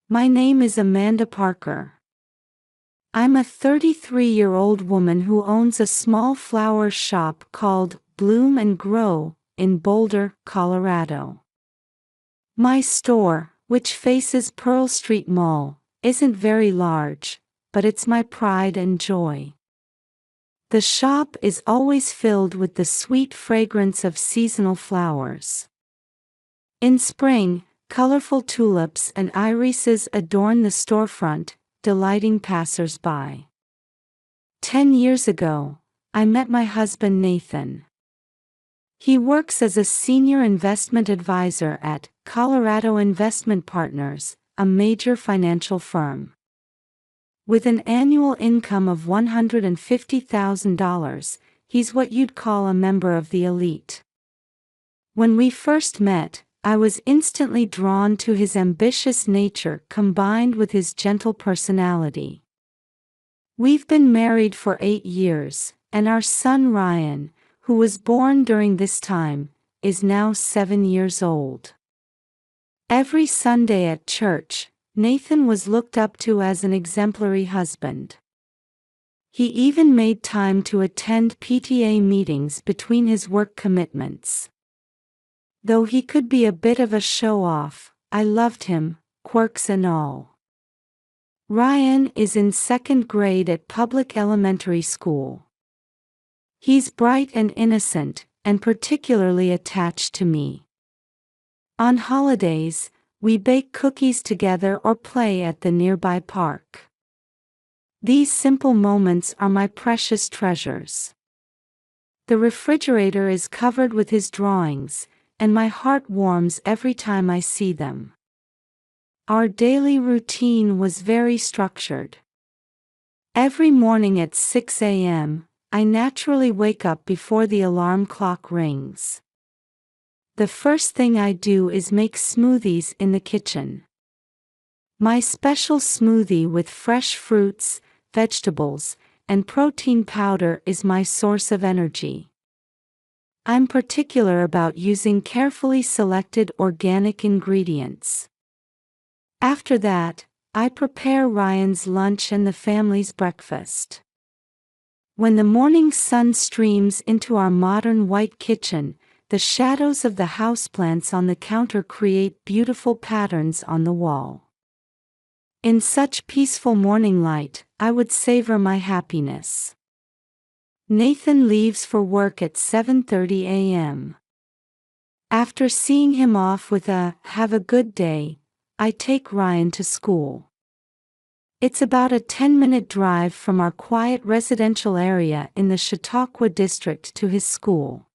My name is Amanda Parker. I'm a 33-year-old woman who owns a small flower shop called Bloom and Grow in Boulder, Colorado. My store, which faces Pearl Street Mall, isn't very large, but it's my pride and joy. The shop is always filled with the sweet fragrance of seasonal flowers. In spring, colorful tulips and irises adorn the storefront, delighting passers-by. 10 years ago, I met my husband Nathan. He works as a senior investment advisor at Colorado Investment Partners, a major financial firm. With an annual income of $150,000, he's what you'd call a member of the elite. When we first met, I was instantly drawn to his ambitious nature combined with his gentle personality. We've been married for 8 years, and our son Ryan, who was born during this time, is now 7 years old. Every Sunday at church, Nathan was looked up to as an exemplary husband. He even made time to attend PTA meetings between his work commitments. Though he could be a bit of a show-off, I loved him, quirks and all. Ryan is in 2nd grade at public elementary school. He's bright and innocent, and particularly attached to me. On holidays, we bake cookies together or play at the nearby park. These simple moments are my precious treasures. The refrigerator is covered with his drawings, and my heart warms every time I see them. Our daily routine was very structured. Every morning at 6 a.m., I naturally wake up before the alarm clock rings. The first thing I do is make smoothies in the kitchen. My special smoothie with fresh fruits, vegetables, and protein powder is my source of energy. I'm particular about using carefully selected organic ingredients. After that, I prepare Ryan's lunch and the family's breakfast. When the morning sun streams into our modern white kitchen, the shadows of the houseplants on the counter create beautiful patterns on the wall. In such peaceful morning light, I would savor my happiness. Nathan leaves for work at 7:30 a.m. After seeing him off with a "have a good day," I take Ryan to school. It's about a 10-minute drive from our quiet residential area in the Chautauqua district to his school.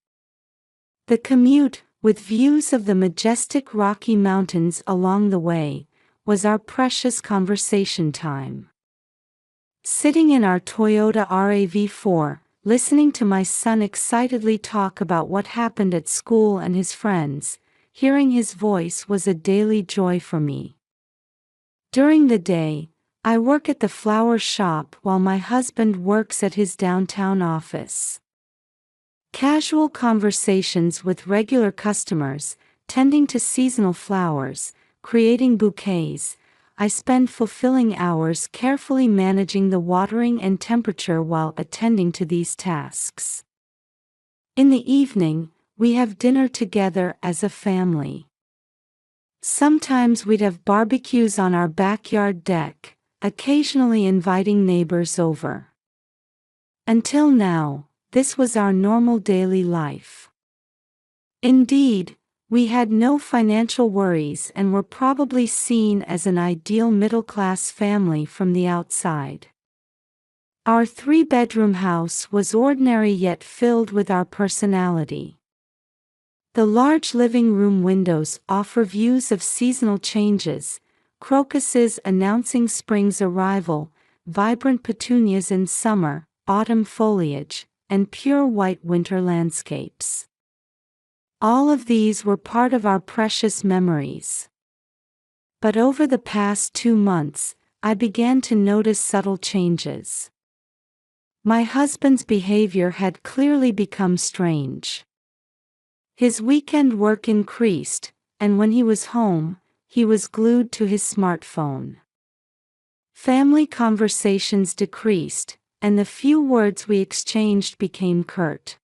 The commute, with views of the majestic Rocky Mountains along the way, was our precious conversation time. Sitting in our Toyota RAV4, listening to my son excitedly talk about what happened at school and his friends, hearing his voice was a daily joy for me. During the day, I work at the flower shop while my husband works at his downtown office. Casual conversations with regular customers, tending to seasonal flowers, creating bouquets. I spend fulfilling hours carefully managing the watering and temperature while attending to these tasks. In the evening, we have dinner together as a family. Sometimes we'd have barbecues on our backyard deck, occasionally inviting neighbors over. Until now, this was our normal daily life. Indeed, we had no financial worries and were probably seen as an ideal middle-class family from the outside. Our 3-bedroom house was ordinary yet filled with our personality. The large living room windows offer views of seasonal changes, crocuses announcing spring's arrival, vibrant petunias in summer, autumn foliage, and pure white winter landscapes. All of these were part of our precious memories. But over the past 2 months, I began to notice subtle changes. My husband's behavior had clearly become strange. His weekend work increased, and when he was home, he was glued to his smartphone. Family conversations decreased, and the few words we exchanged became curt.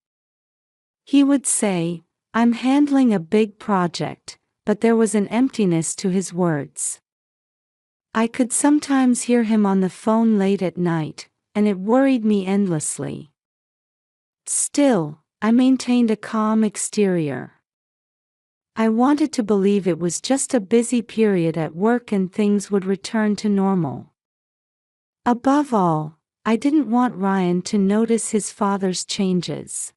He would say, "I'm handling a big project," but there was an emptiness to his words. I could sometimes hear him on the phone late at night, and it worried me endlessly. Still, I maintained a calm exterior. I wanted to believe it was just a busy period at work and things would return to normal. Above all, I didn't want Ryan to notice his father's changes.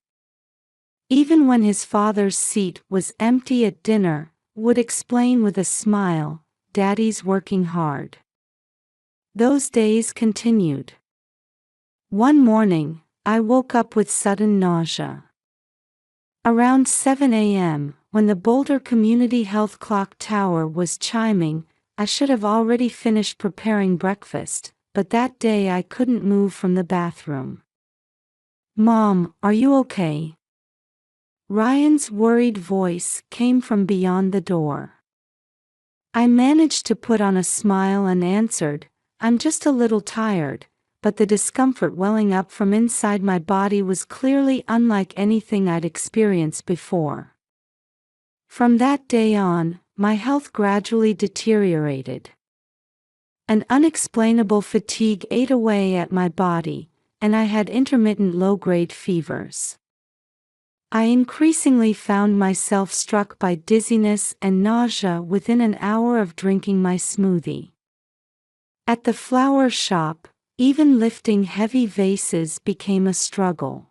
Even when his father's seat was empty at dinner, would explain with a smile, "Daddy's working hard." Those days continued. One morning, I woke up with sudden nausea. Around 7 a.m., when the Boulder Community Health Clock Tower was chiming, I should have already finished preparing breakfast, but that day I couldn't move from the bathroom. "Mom, are you okay?" Ryan's worried voice came from beyond the door. I managed to put on a smile and answered, "I'm just a little tired," but the discomfort welling up from inside my body was clearly unlike anything I'd experienced before. From that day on, my health gradually deteriorated. An unexplainable fatigue ate away at my body, and I had intermittent low-grade fevers. I increasingly found myself struck by dizziness and nausea within an hour of drinking my smoothie. At the flower shop, even lifting heavy vases became a struggle.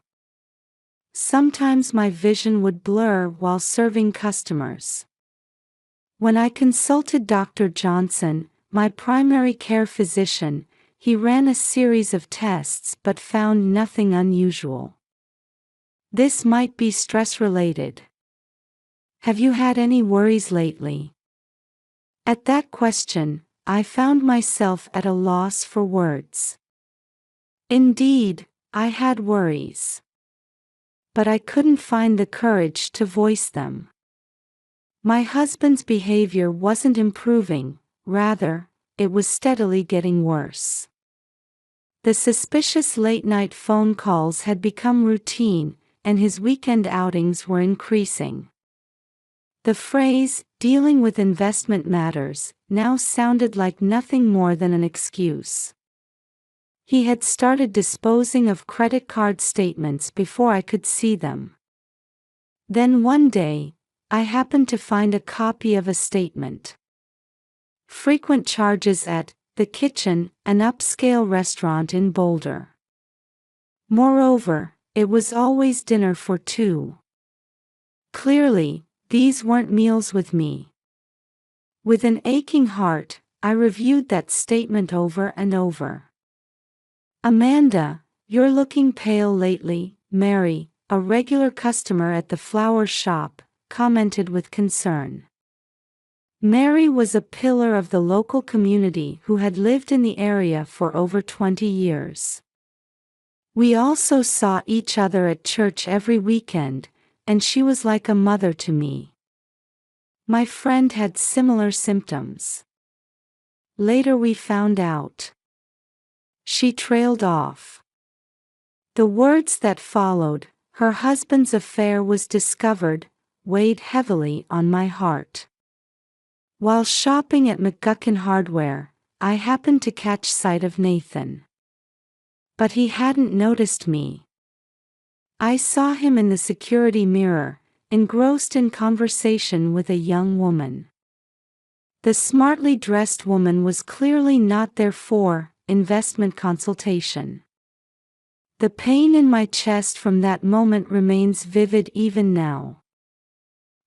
Sometimes my vision would blur while serving customers. When I consulted Dr. Johnson, my primary care physician, he ran a series of tests but found nothing unusual. "This might be stress-related. Have you had any worries lately?" At that question, I found myself at a loss for words. Indeed, I had worries. But I couldn't find the courage to voice them. My husband's behavior wasn't improving, rather, it was steadily getting worse. The suspicious late-night phone calls had become routine, and his weekend outings were increasing. The phrase, "dealing with investment matters," now sounded like nothing more than an excuse. He had started disposing of credit card statements before I could see them. Then one day, I happened to find a copy of a statement. Frequent charges at The Kitchen, an upscale restaurant in Boulder. Moreover, it was always dinner for two. Clearly, these weren't meals with me. With an aching heart, I reviewed that statement over and over. "Amanda, you're looking pale lately," Mary, a regular customer at the flower shop, commented with concern. Mary was a pillar of the local community who had lived in the area for over 20 years. We also saw each other at church every weekend, and she was like a mother to me. My friend had similar symptoms. Later we found out. She trailed off. The words that followed, "her husband's affair was discovered," weighed heavily on my heart. While shopping at McGuckin Hardware, I happened to catch sight of Nathan. But he hadn't noticed me. I saw him in the security mirror, engrossed in conversation with a young woman. The smartly dressed woman was clearly not there for investment consultation. The pain in my chest from that moment remains vivid even now.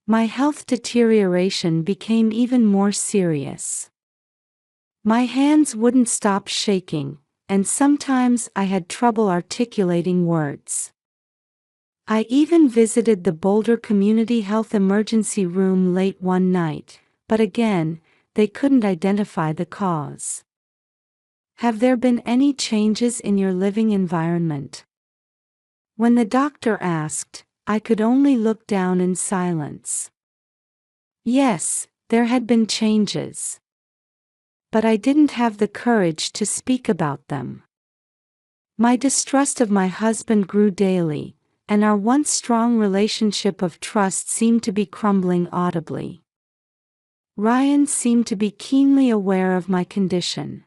My health deterioration became even more serious. My hands wouldn't stop shaking, and sometimes I had trouble articulating words. I even visited the Boulder Community Health Emergency Room late one night, but again, they couldn't identify the cause. "Have there been any changes in your living environment?" When the doctor asked, I could only look down in silence. "Yes, There had been changes. But I didn't have the courage to speak about them. My distrust of my husband grew daily, and our once strong relationship of trust seemed to be crumbling audibly. Ryan seemed to be keenly aware of my condition.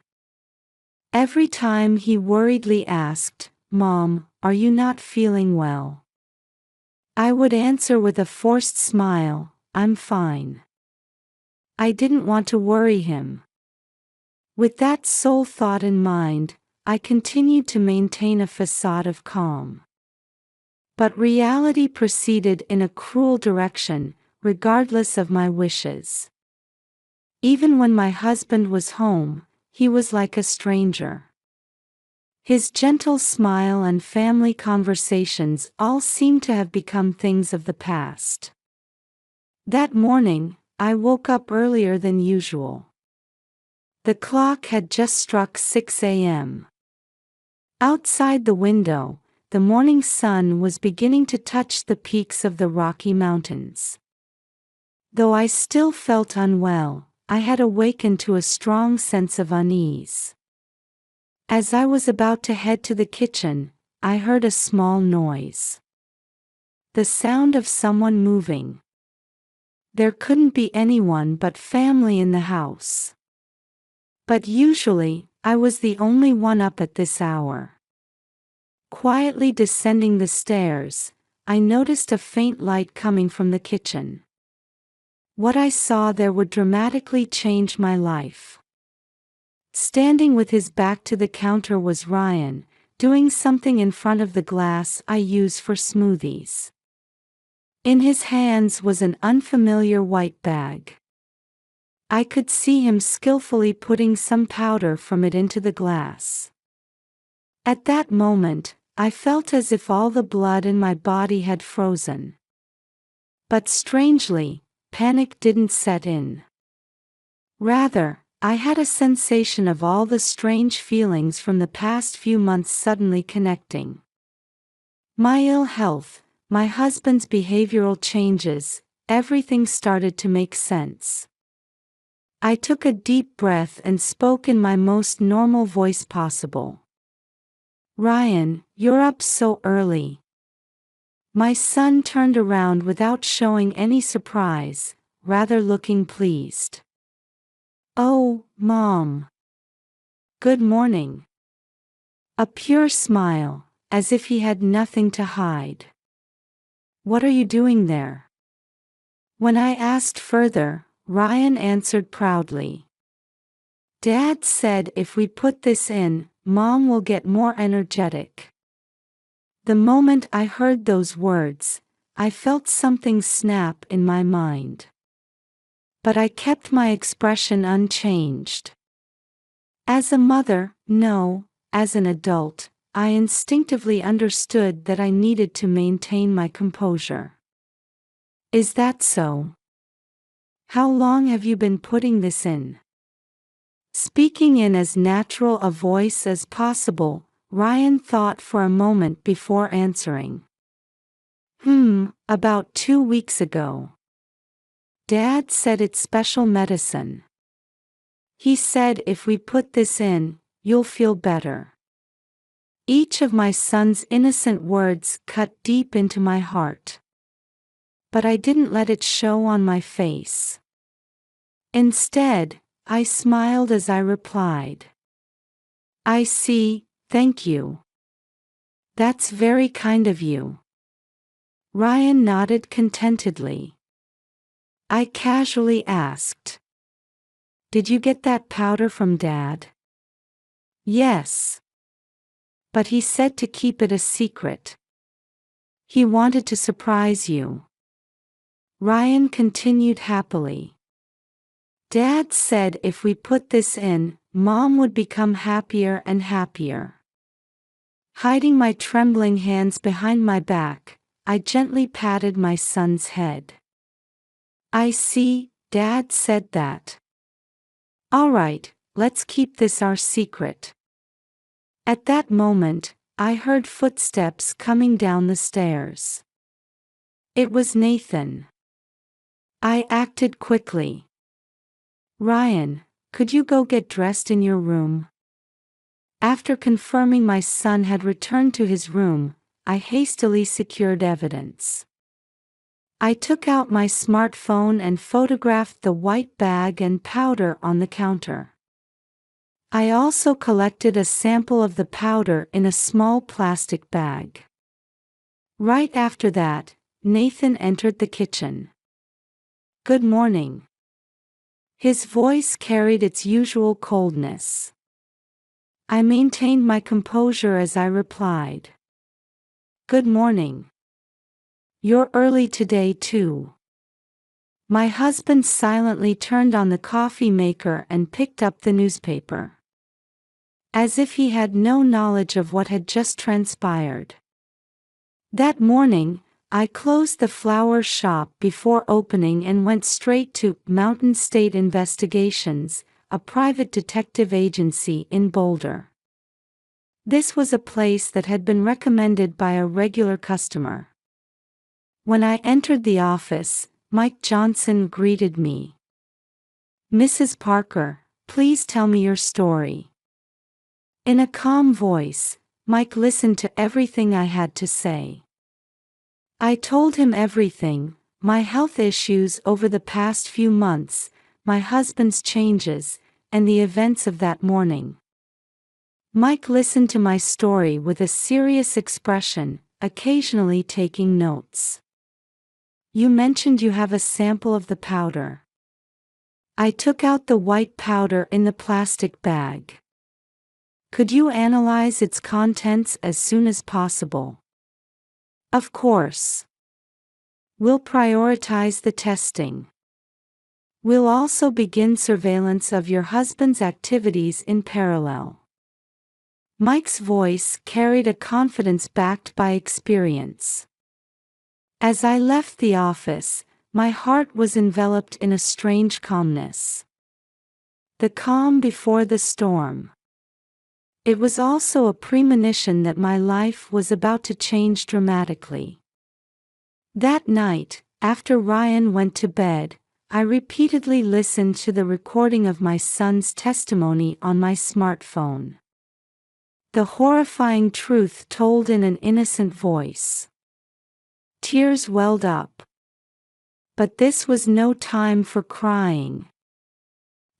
Every time he worriedly asked, "Mom, are you not feeling well?" I would answer with a forced smile, "I'm fine." I didn't want to worry him. With that sole thought in mind, I continued to maintain a facade of calm. But reality proceeded in a cruel direction, regardless of my wishes. Even when my husband was home, he was like a stranger. His gentle smile and family conversations all seemed to have become things of the past. That morning, I woke up earlier than usual. The clock had just struck 6 a.m. Outside the window, the morning sun was beginning to touch the peaks of the Rocky Mountains. Though I still felt unwell, I had awakened to a strong sense of unease. As I was about to head to the kitchen, I heard a small noise. The sound of someone moving. There couldn't be anyone but family in the house. But usually, I was the only one up at this hour. Quietly descending the stairs, I noticed a faint light coming from the kitchen. What I saw there would dramatically change my life. Standing with his back to the counter was Ryan, doing something in front of the glass I use for smoothies. In his hands was an unfamiliar white bag. I could see him skillfully putting some powder from it into the glass. At that moment, I felt as if all the blood in my body had frozen. But strangely, panic didn't set in. Rather, I had a sensation of all the strange feelings from the past few months suddenly connecting. My ill health, my husband's behavioral changes, everything started to make sense. I took a deep breath and spoke in my most normal voice possible. "Ryan, you're up so early." My son turned around without showing any surprise, rather looking pleased. "Oh, Mom. Good morning." A pure smile, as if he had nothing to hide. "What are you doing there?" When I asked further, Ryan answered proudly. "Dad said if we put this in, Mom will get more energetic." The moment I heard those words, I felt something snap in my mind. But I kept my expression unchanged. As a mother, no, as an adult, I instinctively understood that I needed to maintain my composure. "Is that so? How long have you been putting this in?" Speaking in as natural a voice as possible, Ryan thought for a moment before answering. About 2 weeks ago. Dad said it's special medicine. He said if we put this in, you'll feel better." Each of my son's innocent words cut deep into my heart. But I didn't let it show on my face. Instead, I smiled as I replied. "I see, thank you. That's very kind of you." Ryan nodded contentedly. I casually asked, "Did you get that powder from Dad?" "Yes. But he said to keep it a secret. He wanted to surprise you." Ryan continued happily. "Dad said if we put this in, Mom would become happier and happier." Hiding my trembling hands behind my back, I gently patted my son's head. "I see, Dad said that. All right, let's keep this our secret." At that moment, I heard footsteps coming down the stairs. It was Nathan. I acted quickly. "Ryan, could you go get dressed in your room?" After confirming my son had returned to his room, I hastily secured evidence. I took out my smartphone and photographed the white bag and powder on the counter. I also collected a sample of the powder in a small plastic bag. Right after that, Nathan entered the kitchen. "Good morning." His voice carried its usual coldness. I maintained my composure as I replied, "Good morning. You're early today too." My husband silently turned on the coffee maker and picked up the newspaper, as if he had no knowledge of what had just transpired. That morning, I closed the flower shop before opening and went straight to Mountain State Investigations, a private detective agency in Boulder. This was a place that had been recommended by a regular customer. When I entered the office, Mike Johnson greeted me. "Mrs. Parker, please tell me your story." In a calm voice, Mike listened to everything I had to say. I told him everything: my health issues over the past few months, my husband's changes, and the events of that morning. Mike listened to my story with a serious expression, occasionally taking notes. "You mentioned you have a sample of the powder." I took out the white powder in the plastic bag. "Could you analyze its contents as soon as possible?" "Of course. We'll prioritize the testing. We'll also begin surveillance of your husband's activities in parallel." Mike's voice carried a confidence backed by experience. As I left the office, my heart was enveloped in a strange calmness. The calm before the storm. It was also a premonition that my life was about to change dramatically. That night, after Ryan went to bed, I repeatedly listened to the recording of my son's testimony on my smartphone. The horrifying truth told in an innocent voice. Tears welled up. But this was no time for crying.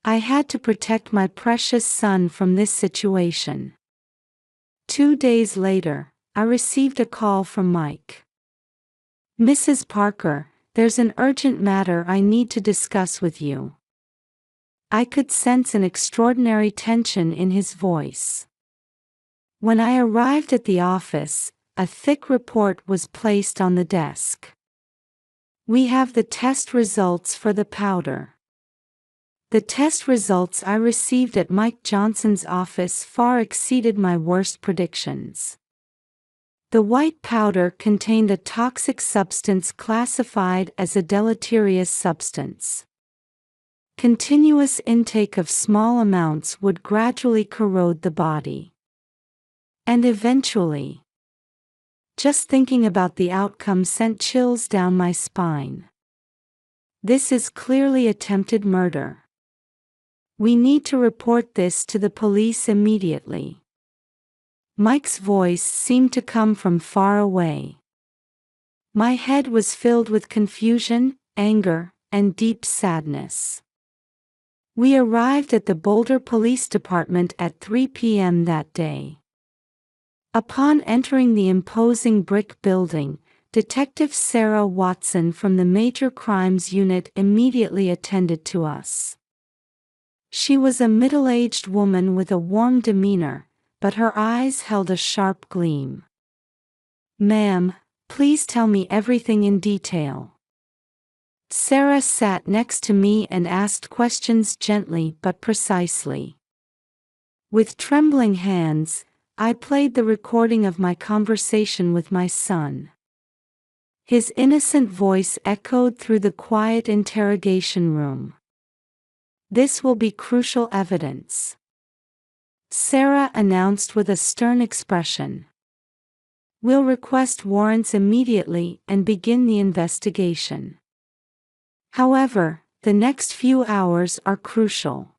I had to protect my precious son from this situation. 2 days later, I received a call from Mike. "Mrs. Parker, there's an urgent matter I need to discuss with you." I could sense an extraordinary tension in his voice. When I arrived at the office, a thick report was placed on the desk. "We have the test results for the powder." The test results I received at Mike Johnson's office far exceeded my worst predictions. The white powder contained a toxic substance classified as a deleterious substance. Continuous intake of small amounts would gradually corrode the body. And eventually. Just thinking about the outcome sent chills down my spine. This is clearly attempted murder. We need to report this to the police immediately. Mike's voice seemed to come from far away. My head was filled with confusion, anger, and deep sadness. We arrived at the Boulder Police Department at 3 p.m. that day. Upon entering the imposing brick building, Detective Sarah Watson from the Major Crimes Unit immediately attended to us. She was a middle-aged woman with a warm demeanor, but her eyes held a sharp gleam. "Ma'am, please tell me everything in detail." Sarah sat next to me and asked questions gently but precisely. With trembling hands, I played the recording of my conversation with my son. His innocent voice echoed through the quiet interrogation room. "This will be crucial evidence," Sarah announced with a stern expression. "We'll request warrants immediately and begin the investigation. However, the next few hours are crucial.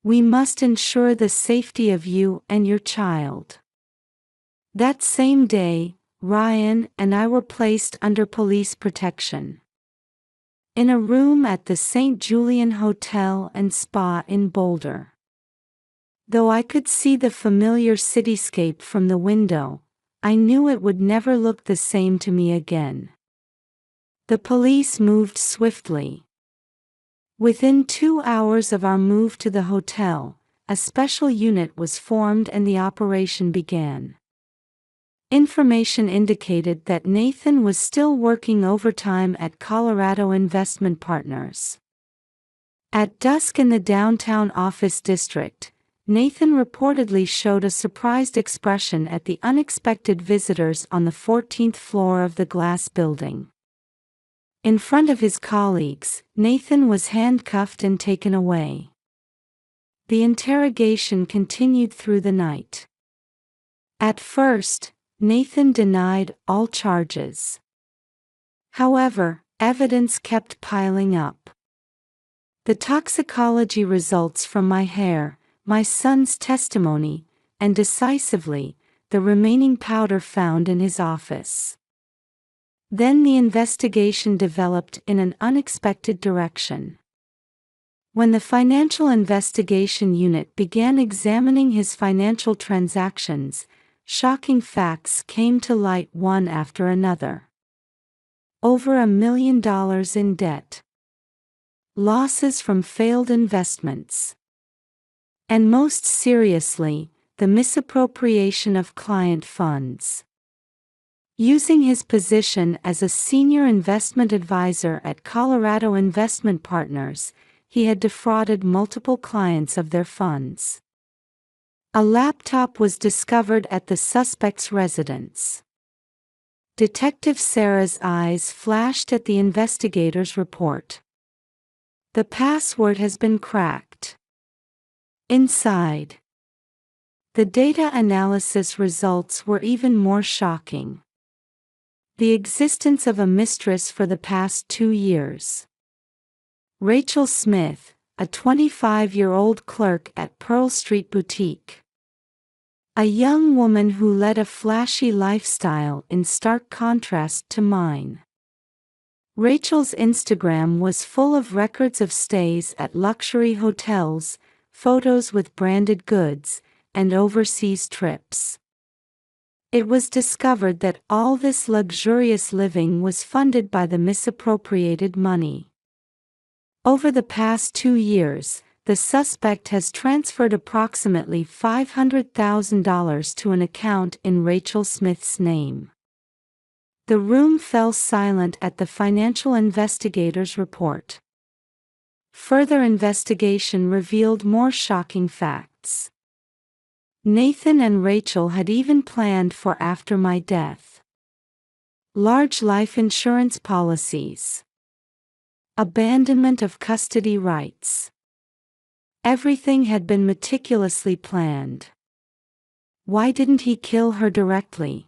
We must ensure the safety of you and your child." That same day, Ryan and I were placed under police protection in a room at the St. Julian Hotel and Spa in Boulder. Though I could see the familiar cityscape from the window, I knew it would never look the same to me again. The police moved swiftly. Within 2 hours of our move to the hotel, a special unit was formed and the operation began. Information indicated that Nathan was still working overtime at Colorado Investment Partners. At dusk in the downtown office district, Nathan reportedly showed a surprised expression at the unexpected visitors on the 14th floor of the glass building. In front of his colleagues, Nathan was handcuffed and taken away. The interrogation continued through the night. At first, Nathan denied all charges. However, evidence kept piling up. The toxicology results from my hair, my son's testimony, and decisively, the remaining powder found in his office. Then the investigation developed in an unexpected direction. When the Financial Investigation Unit began examining his financial transactions, shocking facts came to light one after another. Over $1 million in debt. Losses from failed investments. And most seriously, the misappropriation of client funds. Using his position as a senior investment advisor at Colorado Investment Partners, he had defrauded multiple clients of their funds. A laptop was discovered at the suspect's residence. Detective Sarah's eyes flashed at the investigator's report. The password has been cracked. Inside. The data analysis results were even more shocking. The existence of a mistress for the past 2 years. Rachel Smith, a 25-year-old clerk at Pearl Street Boutique. A young woman who led a flashy lifestyle in stark contrast to mine. Rachel's Instagram was full of records of stays at luxury hotels, photos with branded goods, and overseas trips. It was discovered that all this luxurious living was funded by the misappropriated money. Over the past 2 years, the suspect has transferred approximately $500,000 to an account in Rachel Smith's name. The room fell silent at the financial investigator's report. Further investigation revealed more shocking facts. Nathan and Rachel had even planned for after my death. Large life insurance policies. Abandonment of custody rights. Everything had been meticulously planned. Why didn't he kill her directly?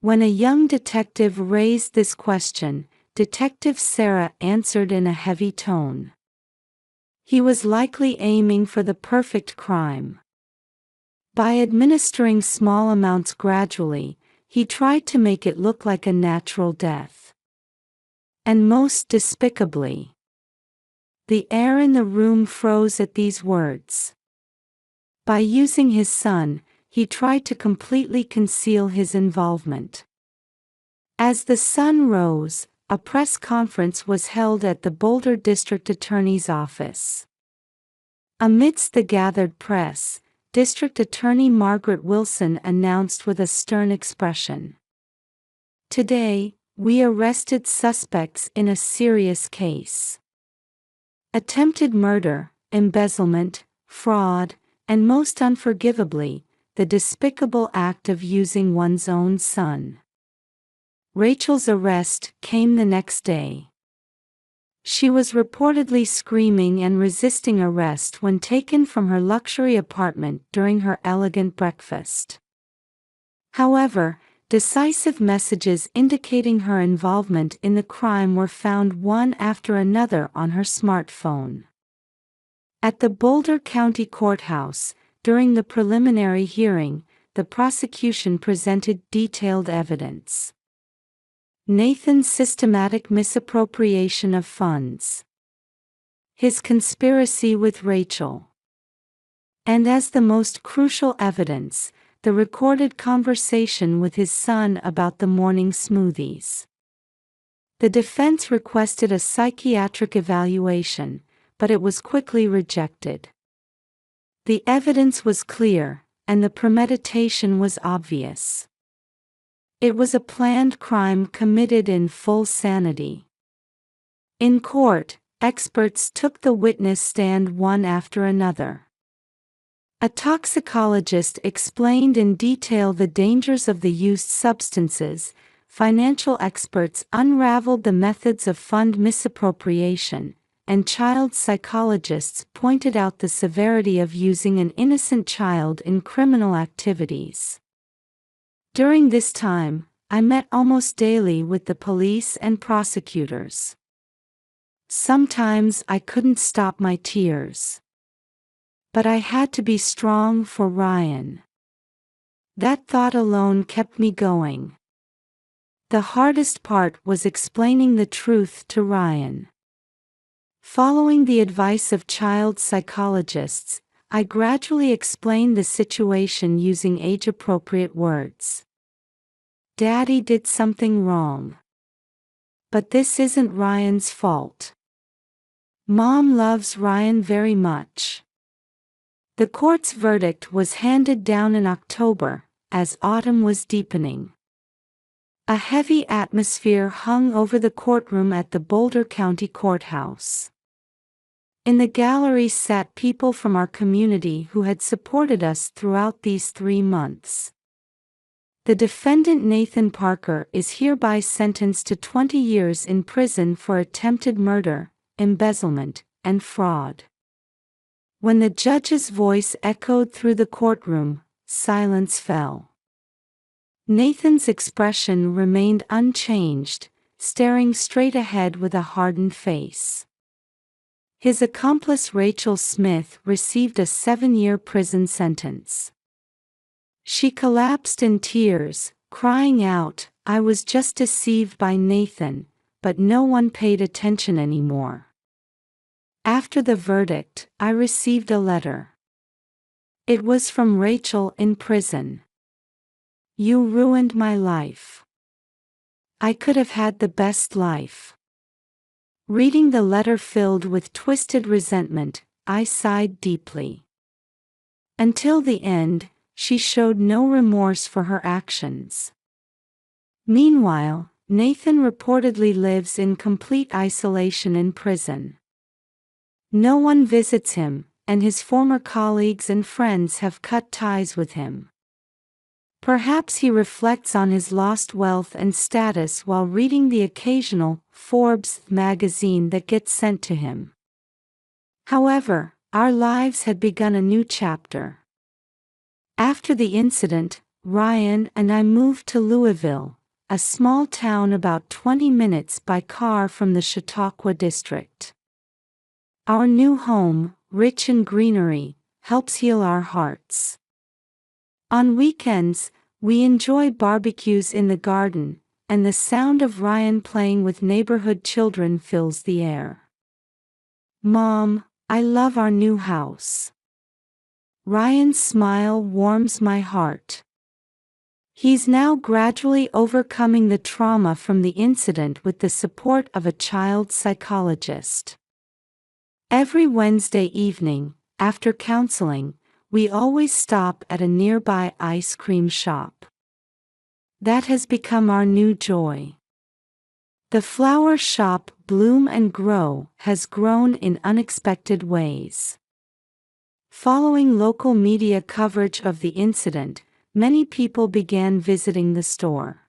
When a young detective raised this question, Detective Sarah answered in a heavy tone. He was likely aiming for the perfect crime. By administering small amounts gradually, he tried to make it look like a natural death. And most despicably, the air in the room froze at these words. By using his son, he tried to completely conceal his involvement. As the sun rose, a press conference was held at the Boulder District Attorney's office. Amidst the gathered press, District Attorney Margaret Wilson announced with a stern expression, "Today, we arrested suspects in a serious case. Attempted murder, embezzlement, fraud, and most unforgivably, the despicable act of using one's own son." Rachel's arrest came the next day. She was reportedly screaming and resisting arrest when taken from her luxury apartment during her elegant breakfast. However, Decisive messages indicating her involvement in the crime were found one after another on her smartphone. At the Boulder County Courthouse, during the preliminary hearing, the prosecution presented detailed evidence. Nathan's systematic misappropriation of funds. His conspiracy with Rachel. And as the most crucial evidence, the recorded conversation with his son about the morning smoothies. The defense requested a psychiatric evaluation, but it was quickly rejected. The evidence was clear, and the premeditation was obvious. It was a planned crime committed in full sanity. In court, experts took the witness stand one after another. A toxicologist explained in detail the dangers of the used substances. Financial experts unraveled the methods of fund misappropriation, and child psychologists pointed out the severity of using an innocent child in criminal activities. During this time, I met almost daily with the police and prosecutors. Sometimes I couldn't stop my tears. But I had to be strong for Ryan. That thought alone kept me going. The hardest part was explaining the truth to Ryan. Following the advice of child psychologists, I gradually explained the situation using age-appropriate words. Daddy did something wrong. But this isn't Ryan's fault. Mom loves Ryan very much. The court's verdict was handed down in October, as autumn was deepening. A heavy atmosphere hung over the courtroom at the Boulder County Courthouse. In the gallery sat people from our community who had supported us throughout these 3 months. The defendant Nathan Parker is hereby sentenced to 20 years in prison for attempted murder, embezzlement, and fraud. When the judge's voice echoed through the courtroom, silence fell. Nathan's expression remained unchanged, staring straight ahead with a hardened face. His accomplice Rachel Smith received a 7-year prison sentence. She collapsed in tears, crying out, "I was just deceived by Nathan, but no one paid attention anymore." After the verdict, I received a letter. It was from Rachel in prison. "You ruined my life. I could have had the best life." Reading the letter filled with twisted resentment, I sighed deeply. Until the end, she showed no remorse for her actions. Meanwhile, Nathan reportedly lives in complete isolation in prison. No one visits him, and his former colleagues and friends have cut ties with him. Perhaps he reflects on his lost wealth and status while reading the occasional Forbes magazine that gets sent to him. However, our lives had begun a new chapter. After the incident, Ryan and I moved to Louisville, a small town about 20 minutes by car from the Chautauqua district. Our new home, rich in greenery, helps heal our hearts. On weekends, we enjoy barbecues in the garden, and the sound of Ryan playing with neighborhood children fills the air. Mom, I love our new house. Ryan's smile warms my heart. He's now gradually overcoming the trauma from the incident with the support of a child psychologist. Every Wednesday evening, after counseling, we always stop at a nearby ice cream shop. That has become our new joy. The flower shop Bloom and Grow has grown in unexpected ways. Following local media coverage of the incident, many people began visiting the store.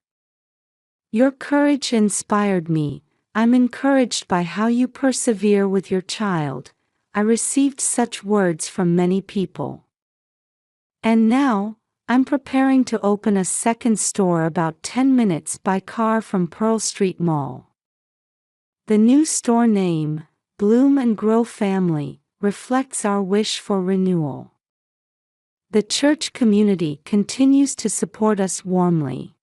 Your courage inspired me. I'm encouraged by how you persevere with your child. I received such words from many people. And now, I'm preparing to open a second store about 10 minutes by car from Pearl Street Mall. The new store name, Bloom and Grow Family, reflects our wish for renewal. The church community continues to support us warmly.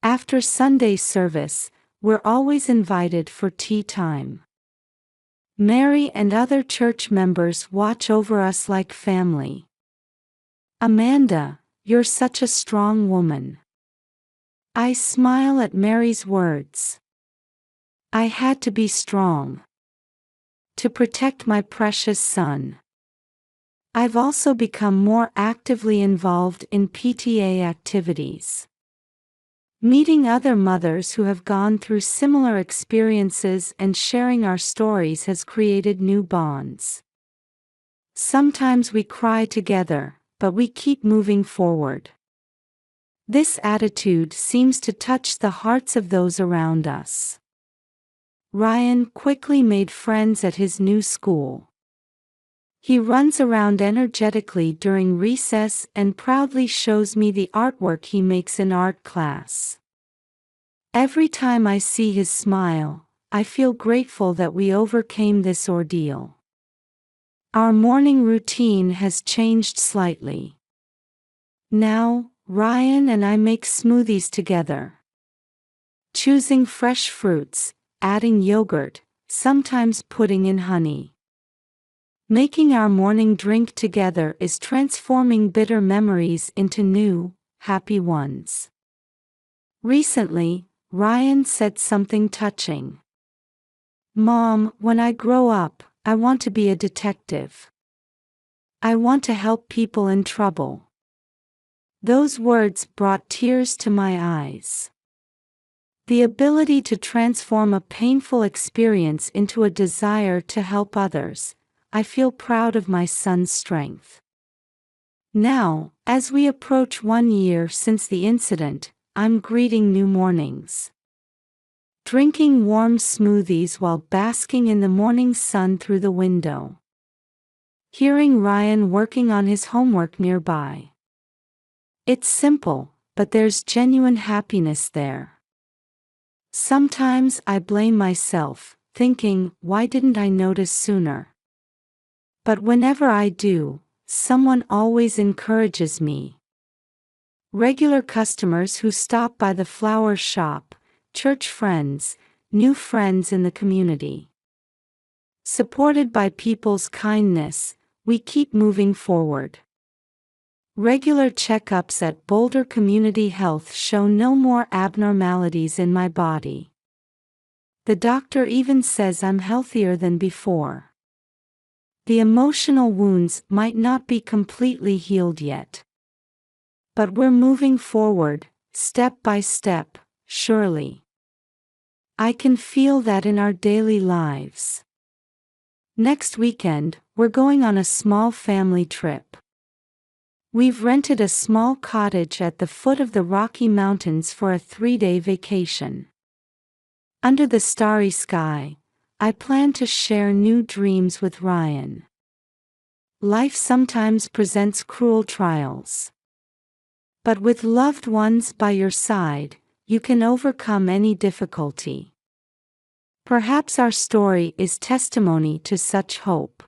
After Sunday service, we're always invited for tea time. Mary and other church members watch over us like family. Amanda, you're such a strong woman. I smile at Mary's words. I had to be strong to protect my precious son. I've also become more actively involved in PTA activities. Meeting other mothers who have gone through similar experiences and sharing our stories has created new bonds. Sometimes we cry together, but we keep moving forward. This attitude seems to touch the hearts of those around us. Ryan quickly made friends at his new school. He runs around energetically during recess and proudly shows me the artwork he makes in art class. Every time I see his smile, I feel grateful that we overcame this ordeal. Our morning routine has changed slightly. Now, Ryan and I make smoothies together. Choosing fresh fruits, adding yogurt, sometimes putting in honey. Making our morning drink together is transforming bitter memories into new, happy ones. Recently, Ryan said something touching. "Mom, when I grow up, I want to be a detective. I want to help people in trouble." Those words brought tears to my eyes. The ability to transform a painful experience into a desire to help others, I feel proud of my son's strength. Now, as we approach 1 year since the incident, I'm greeting new mornings. Drinking warm smoothies while basking in the morning sun through the window. Hearing Ryan working on his homework nearby. It's simple, but there's genuine happiness there. Sometimes I blame myself, thinking, why didn't I notice sooner? But whenever I do, someone always encourages me. Regular customers who stop by the flower shop, church friends, new friends in the community. Supported by people's kindness, we keep moving forward. Regular checkups at Boulder Community Health show no more abnormalities in my body. The doctor even says I'm healthier than before. The emotional wounds might not be completely healed yet. But we're moving forward, step by step, surely. I can feel that in our daily lives. Next weekend, we're going on a small family trip. We've rented a small cottage at the foot of the Rocky Mountains for a 3-day vacation. Under the starry sky, I plan to share new dreams with Ryan. Life sometimes presents cruel trials. But with loved ones by your side, you can overcome any difficulty. Perhaps our story is testimony to such hope.